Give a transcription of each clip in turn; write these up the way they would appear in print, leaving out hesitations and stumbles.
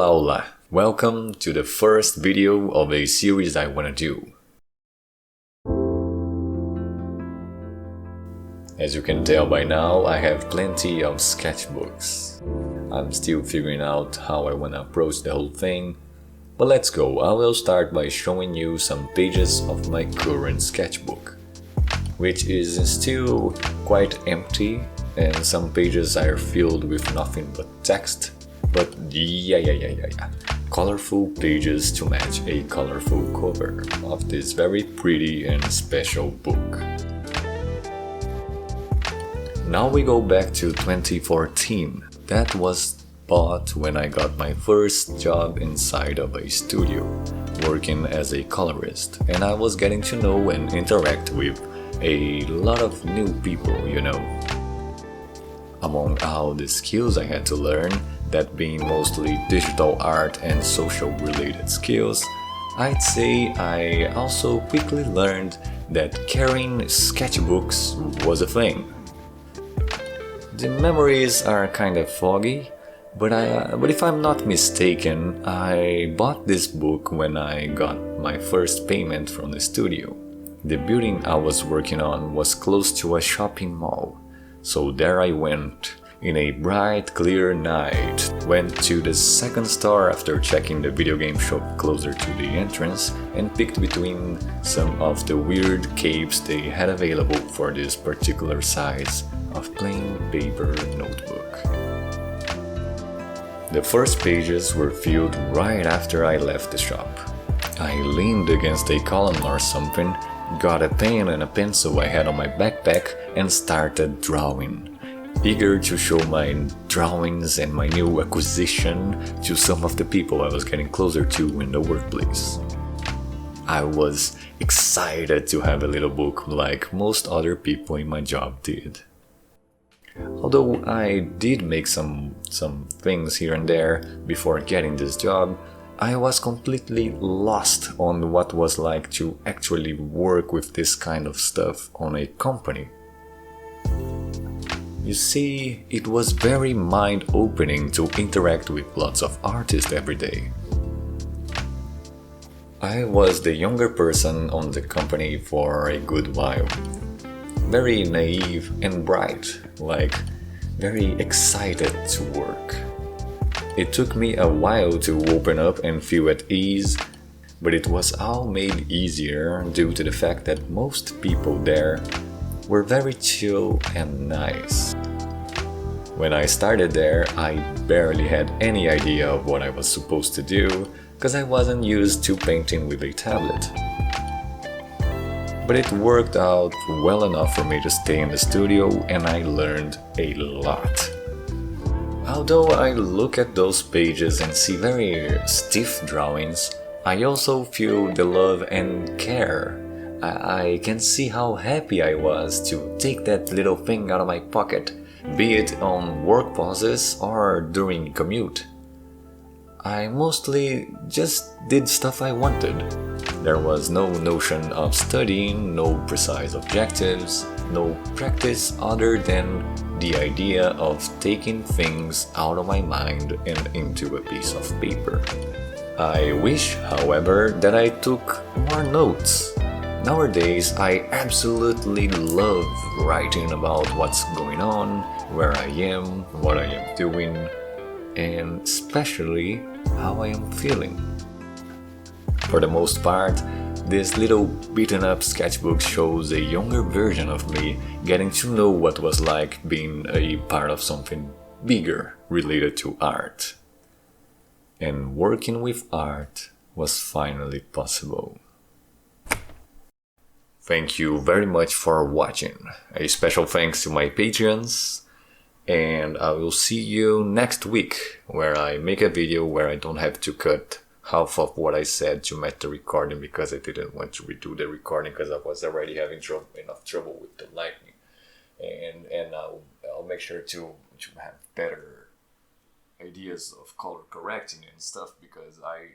Hola hola, welcome to the first video of a series I wanna do. As you can tell by now, I have plenty of sketchbooks. I'm still figuring out how I wanna approach the whole thing, but let's go. I will start by showing you some pages of my current sketchbook, which is still quite empty, and some pages are filled with nothing but text. But yeah. Colorful pages to match a colorful cover of this very pretty and special book. Now we go back to 2014. That was bought when I got my first job inside of a studio, working as a colorist, and I was getting to know and interact with a lot of new people, you know. Among all the skills I had to learn, that being mostly digital art and social related skills, I'd say I also quickly learned that carrying sketchbooks was a thing. The memories are kind of foggy, but if I'm not mistaken, I bought this book when I got my first payment from the studio. The building I was working on was close to a shopping mall, so there I went. In a bright, clear night, went to the second store after checking the video game shop closer to the entrance and picked between some of the weird capes they had available for this particular size of plain paper notebook. The first pages were filled right after I left the shop. I leaned against a column or something, got a pen and a pencil I had on my backpack and started drawing. Eager to show my drawings and my new acquisition to some of the people I was getting closer to in the workplace. I was excited to have a little book like most other people in my job did. Although I did make some things here and there before getting this job, I was completely lost on what was like to actually work with this kind of stuff on a company. You see, it was very mind-opening to interact with lots of artists every day. I was the younger person on the company for a good while. Very naive and bright, like very excited to work. It took me a while to open up and feel at ease, but it was all made easier due to the fact that most people there were very chill and nice. When I started there, I barely had any idea of what I was supposed to do, because I wasn't used to painting with a tablet. But it worked out well enough for me to stay in the studio, and I learned a lot. Although I look at those pages and see very stiff drawings, I also feel the love and care. I can see how happy I was to take that little thing out of my pocket, be it on work pauses or during commute. I mostly just did stuff I wanted. There was no notion of studying, no precise objectives, no practice other than the idea of taking things out of my mind and into a piece of paper. I wish, however, that I took more notes. Nowadays, I absolutely love writing about what's going on, where I am, what I am doing, and especially how I am feeling. For the most part, this little beaten up sketchbook shows a younger version of me getting to know what was like being a part of something bigger related to art. And working with art was finally possible. Thank you very much for watching. A special thanks to my Patreons, and I will see you next week where I make a video where I don't have to cut half of what I said to match the recording because I didn't want to redo the recording because I was already having enough trouble with the lightning, and I'll make sure to have better ideas of color correcting and stuff because I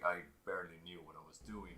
barely knew what I was doing.